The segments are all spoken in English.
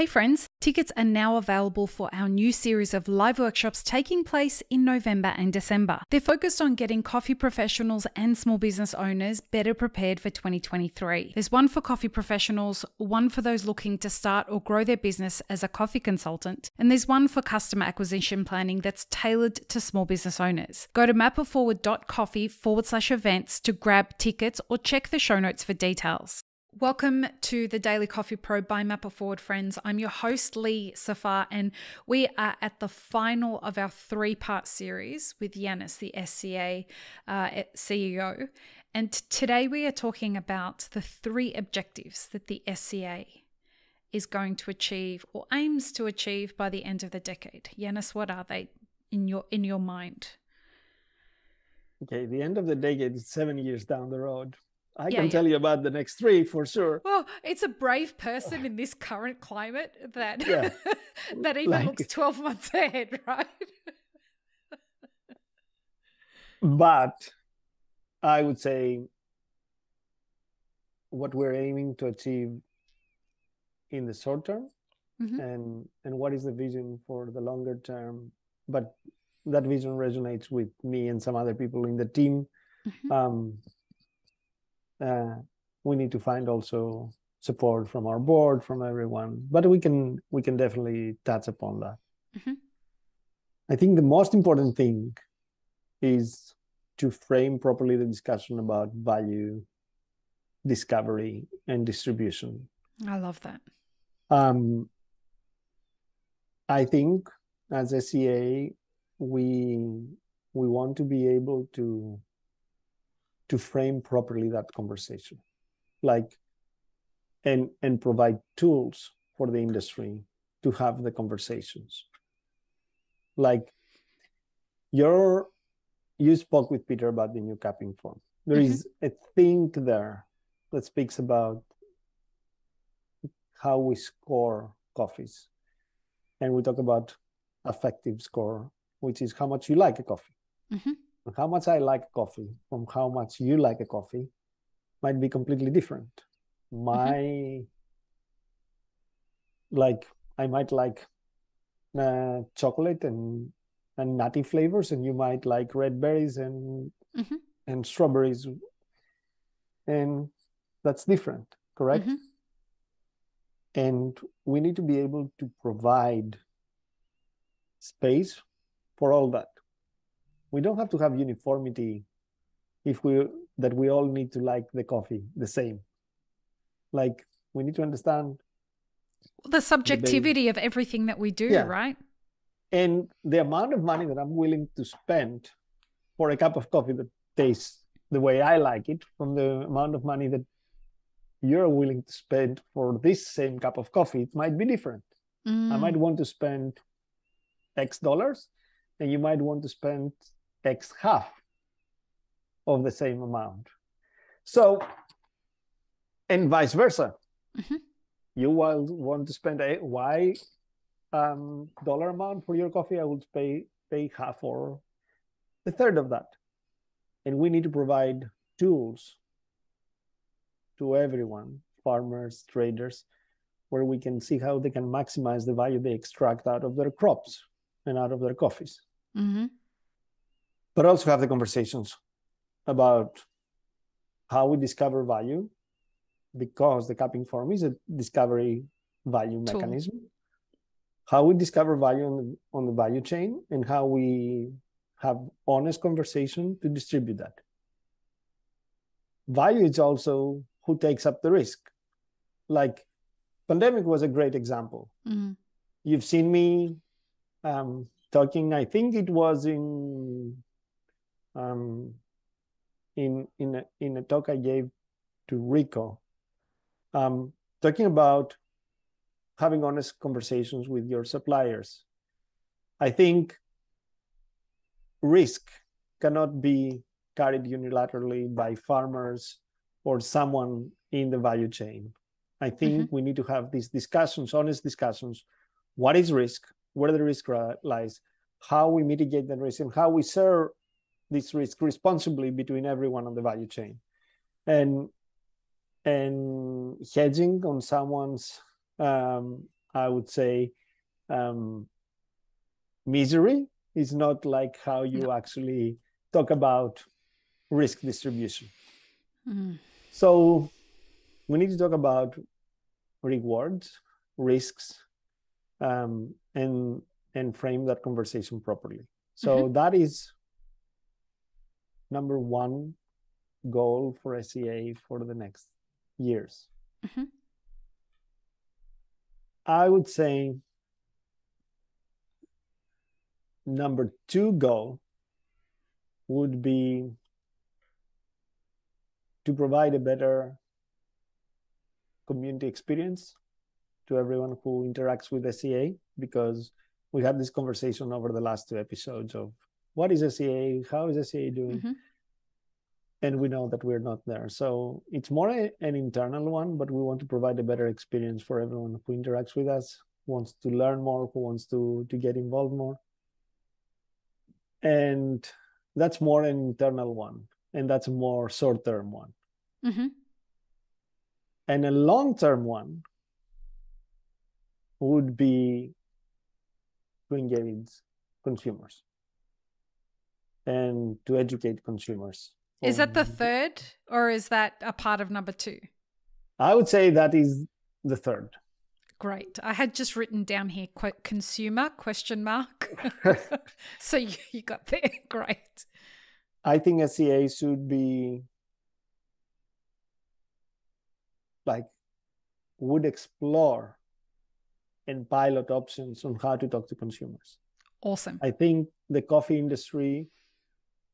Hey friends, tickets are now available for our new series of live workshops taking place in November and December. They're focused on getting coffee professionals and small business owners better prepared for 2023. There's one for coffee professionals, one for those looking to start or grow their business as a coffee consultant, and there's one for customer acquisition planning that's tailored to small business owners. Go to mapitforward.coffee/events to grab tickets or check the show notes for details. Welcome to the Daily Coffee Pro by Map It Forward, friends. I'm your host, Lee Safar, and we are at the final of our three-part series with Yannis, the SCA CEO. And today we are talking about the three objectives that the SCA is going to achieve or aims to achieve by the end of the decade. Yannis, what are they in your mind? Okay, the end of the decade is 7 years down the road. I can tell you about the next three for sure. Well, it's a brave person in this current climate that that even looks 12 months ahead, right? But I would say what we're aiming to achieve in the short term and what is the vision for the longer term. But that vision resonates with me and some other people in the team. We need to find also support from our board, from everyone, but we can definitely touch upon that. I think the most important thing is to frame properly the discussion about value, discovery, and distribution. I love that. I think as SCA, we want to be able to frame properly that conversation, and provide tools for the industry to have the conversations. You spoke with Peter about the new capping form. There is a thing there that speaks about how we score coffees. And we talk about affective score, which is how much you like a coffee. How much I like coffee from how much you like a coffee might be completely different. I might like chocolate and nutty flavors, and you might like red berries and strawberries, and that's different, correct? And we need to be able to provide space for all that. We don't have to have uniformity that we all need to like the coffee the same. We need to understand the subjectivity of everything that we do, right? And the amount of money that I'm willing to spend for a cup of coffee that tastes the way I like it, from the amount of money that you're willing to spend for this same cup of coffee, it might be different. I might want to spend X dollars, and you might want to spend X half of the same amount. So, and vice versa. You will want to spend a Y dollar amount for your coffee, I would pay half or a third of that. And we need to provide tools to everyone, farmers, traders, where we can see how they can maximize the value they extract out of their crops and out of their coffees. But also have the conversations about how we discover value, because the capping form is a discovery value mechanism. How we discover value on the value chain, and how we have honest conversation to distribute that. Value is also who takes up the risk. Pandemic was a great example. You've seen me talking, I think it was in a talk I gave to Rico, talking about having honest conversations with your suppliers. I think risk cannot be carried unilaterally by farmers or someone in the value chain. I think we need to have these discussions, honest discussions. What is risk? Where the risk lies? How we mitigate the risk, and how we share this risk responsibly between everyone on the value chain. And hedging on someone's I would say misery is not like how you actually talk about risk distribution. So we need to talk about rewards, risks, and frame that conversation properly. So that is number one goal for SCA for the next years. I would say number two goal would be to provide a better community experience to everyone who interacts with SCA, because we had this conversation over the last two episodes of what is SCA, how is SCA doing, and we know that we're not there. So it's more an internal one, but we want to provide a better experience for everyone who interacts with us, who wants to learn more, who wants to get involved more. And that's more an internal one, and that's a more short-term one. And a long-term one would be to engage consumers and to educate consumers. Is that the third, or is that a part of number two? I would say that is the third. Great. I had just written down here, consumer, ? So you got there. Great. I think SCA should be would explore and pilot options on how to talk to consumers. Awesome. I think the coffee industry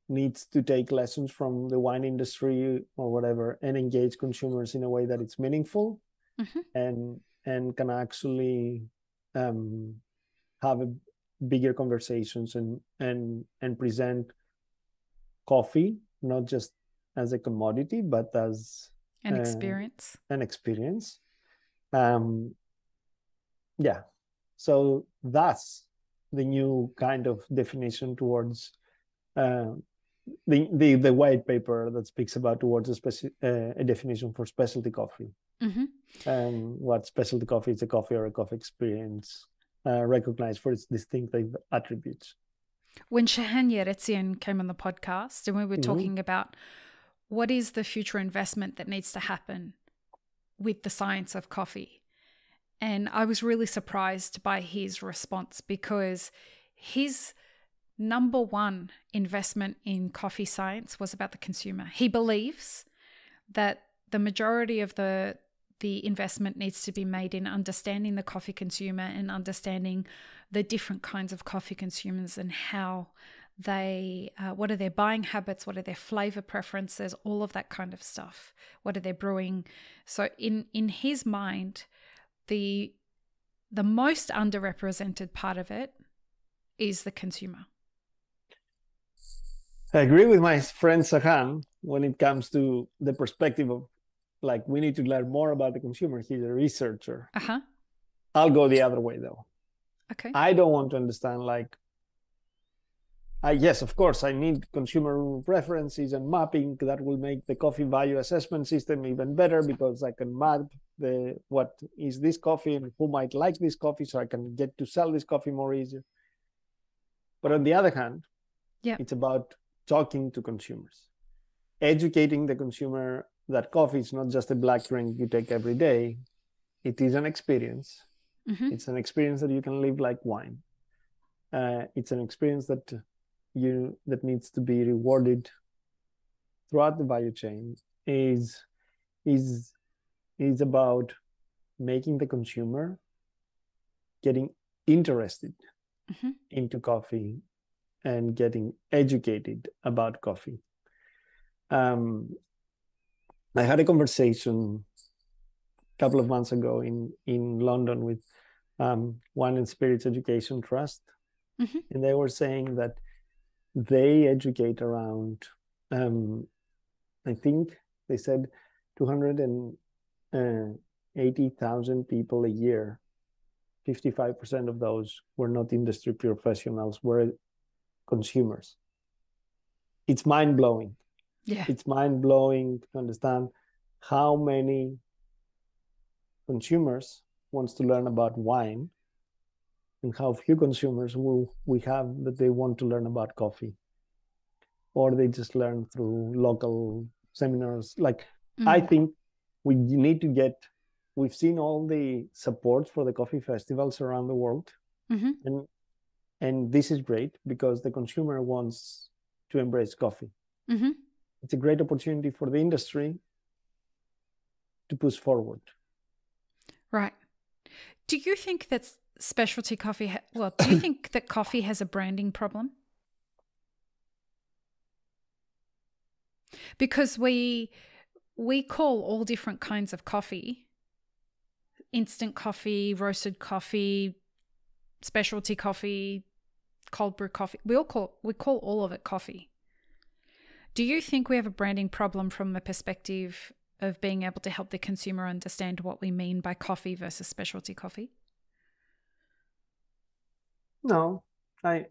needs to take lessons from the wine industry or whatever and engage consumers in a way that it's meaningful and can actually have bigger conversations and present coffee not just as a commodity but as an experience. So that's the new kind of definition towards the white paper that speaks about towards a definition for specialty coffee. What specialty coffee is: a coffee or a coffee experience recognized for its distinctive attributes. When Shahan Yeretzian came on the podcast and we were talking about what is the future investment that needs to happen with the science of coffee, and I was really surprised by his response, because his number one investment in coffee science was about the consumer. He believes that the majority of the investment needs to be made in understanding the coffee consumer and understanding the different kinds of coffee consumers and how they, what are their buying habits, what are their flavor preferences, all of that kind of stuff. What are they brewing? So in his mind, the most underrepresented part of it is the consumer. I agree with my friend Sahan when it comes to the perspective of we need to learn more about the consumer. He's a researcher. I'll go the other way though. Okay. I don't want to understand yes, of course, I need consumer preferences and mapping that will make the coffee value assessment system even better, because I can map what is this coffee and who might like this coffee, so I can get to sell this coffee more easier. But on the other hand, it's about talking to consumers, educating the consumer that coffee is not just a black drink you take every day. It is an experience. It's an experience that you can live like wine. It's an experience that needs to be rewarded throughout the value chain. Is about making the consumer getting interested into coffee and getting educated about coffee. I had a conversation a couple of months ago in London with Wine and Spirits Education Trust, and they were saying that they educate around, I think they said 280,000 people a year. 55% of those were not industry professionals, were consumers. It's mind-blowing. Yeah. It's mind-blowing to understand how many consumers wants to learn about wine, and how few consumers we have that they want to learn about coffee, or they just learn through local seminars. Like, I think we need to get, we've seen all the support for the coffee festivals around the world. And this is great because the consumer wants to embrace coffee. It's a great opportunity for the industry to push forward. Right. Do you think that specialty coffee, do you think that coffee has a branding problem? Because we call all different kinds of coffee, instant coffee, roasted coffee, specialty coffee, cold brew coffee. We call all of it coffee. Do you think we have a branding problem from the perspective of being able to help the consumer understand what we mean by coffee versus specialty coffee? No, I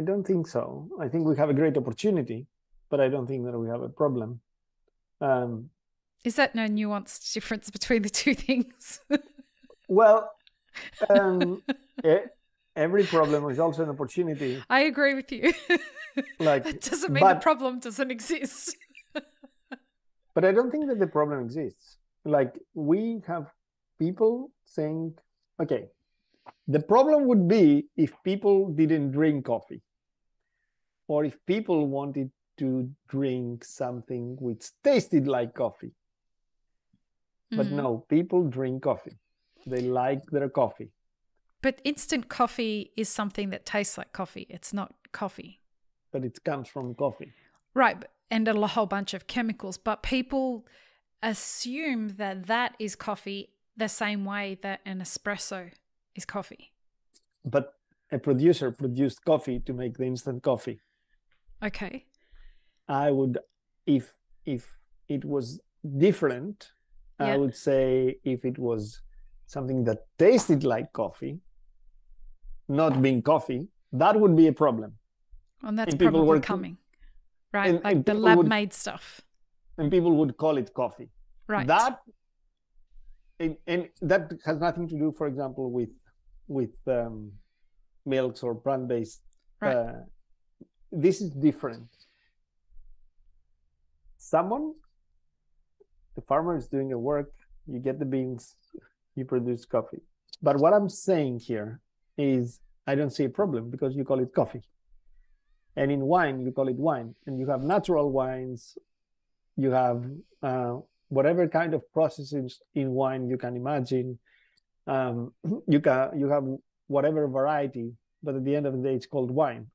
don't think so. I think we have a great opportunity, but I don't think that we have a problem. Is that no nuanced difference between the two things? Well, every problem is also an opportunity. I agree with you. Like, that doesn't mean the problem doesn't exist. But I don't think that the problem exists. Like, we have people saying, okay, the problem would be if people didn't drink coffee, or if people wanted to drink something which tasted like coffee. But no, people drink coffee. They like their coffee. But instant coffee is something that tastes like coffee. It's not coffee. But it comes from coffee. Right. And a whole bunch of chemicals. But people assume that that is coffee the same way that an espresso is coffee. But a producer produced coffee to make the instant coffee. Okay. I would, if it was different, I would say if it was something that tasted like coffee, not being coffee, that would be a problem. And that's probably coming, right? Like the lab-made stuff. And people would call it coffee. Right. That, and that has nothing to do, for example, with milks or plant-based. Right. This is different. The farmer is doing a work, you get the beans, you produce coffee. But what I'm saying here is I don't see a problem because you call it coffee. And in wine, you call it wine. And you have natural wines, you have whatever kind of processes in wine you can imagine. You have whatever variety, but at the end of the day, it's called wine.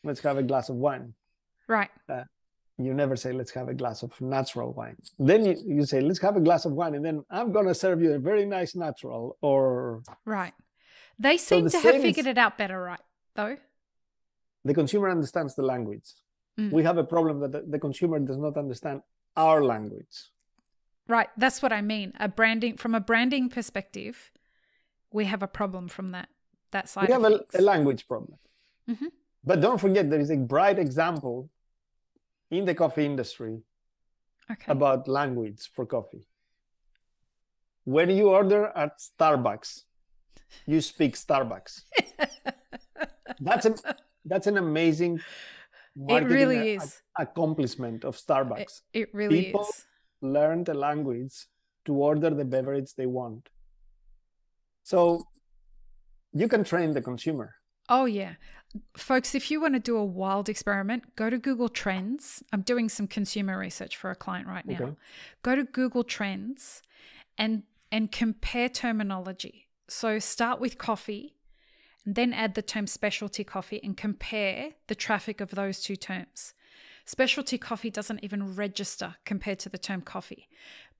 Let's have a glass of wine. Right. You never say, let's have a glass of natural wine. Then you say, let's have a glass of wine, and then I'm going to serve you a very nice natural, or... Right. They seem to have figured it out better, right, though? The consumer understands the language. We have a problem that the consumer does not understand our language. Right. That's what I mean. From a branding perspective, we have a problem from that side. We have a language problem. But don't forget, there is a bright example in the coffee industry about language for coffee. When you order at Starbucks, you speak Starbucks. That's an amazing marketing, it really is, accomplishment of Starbucks. It really People is. Learn the language to order the beverage they want. So you can train the consumer. Oh, yeah. Folks, if you want to do a wild experiment, go to Google Trends. I'm doing some consumer research for a client right now. Okay. Go to Google Trends and compare terminology. So start with coffee and then add the term specialty coffee and compare the traffic of those two terms. Specialty coffee doesn't even register compared to the term coffee.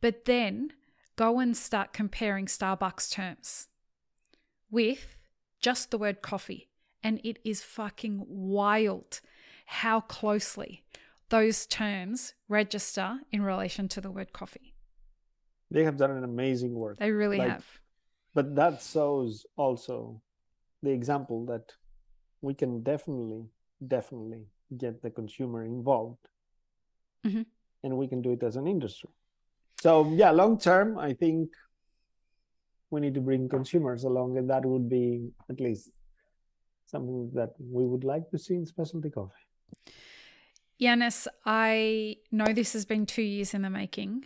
But then go and start comparing Starbucks terms with just the word coffee. And it is fucking wild how closely those terms register in relation to the word coffee. They have done an amazing work. They really have. But that shows also the example that we can definitely get the consumer involved. And we can do it as an industry. So yeah, long term, I think we need to bring consumers along, and that would be at least something that we would like to see in specialty coffee. Yannis, I know this has been 2 years in the making,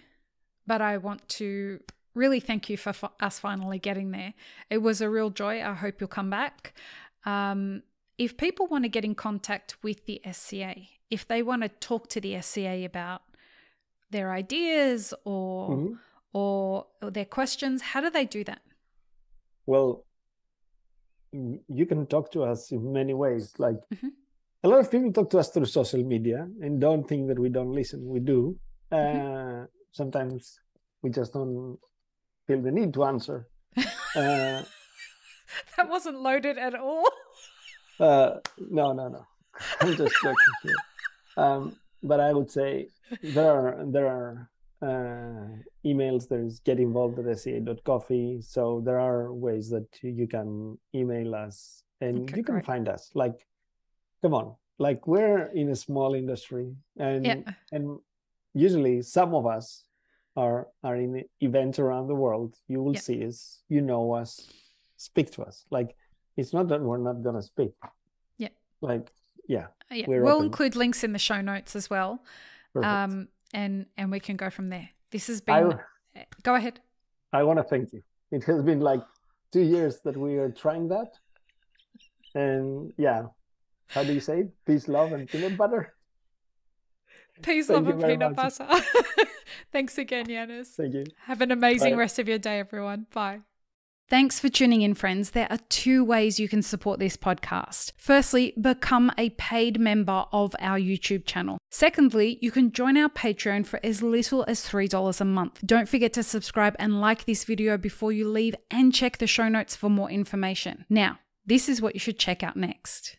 but I want to really thank you for us finally getting there. It was a real joy. I hope you'll come back. If people want to get in contact with the SCA, if they want to talk to the SCA about their ideas or their questions, how do they do that? Well, you can talk to us in many ways. Like a lot of people talk to us through social media and don't think that we don't listen. We do. Sometimes we just don't feel the need to answer. That wasn't loaded at all. No. I'm just joking here. But I would say there are emails. There's get involved at sca.coffee. So there are ways that you can email us and you can find us. Like, come on, like we're in a small industry, and usually some of us are in events around the world. You will see us, you know us, speak to us. Like, it's not that we're not gonna speak. We'll include links in the show notes as well. Perfect. And we can go from there. This has been go ahead. I want to thank you. It has been like 2 years that we are trying that. And how do you say it? Peace, love, and peanut butter. Peace, love, and peanut butter. Thanks again, Yannis. Thank you. Have an amazing rest of your day, everyone. Bye. Thanks for tuning in, friends. There are 2 ways you can support this podcast. Firstly, become a paid member of our YouTube channel. Secondly, you can join our Patreon for as little as $3 a month. Don't forget to subscribe and like this video before you leave, and check the show notes for more information. Now, this is what you should check out next.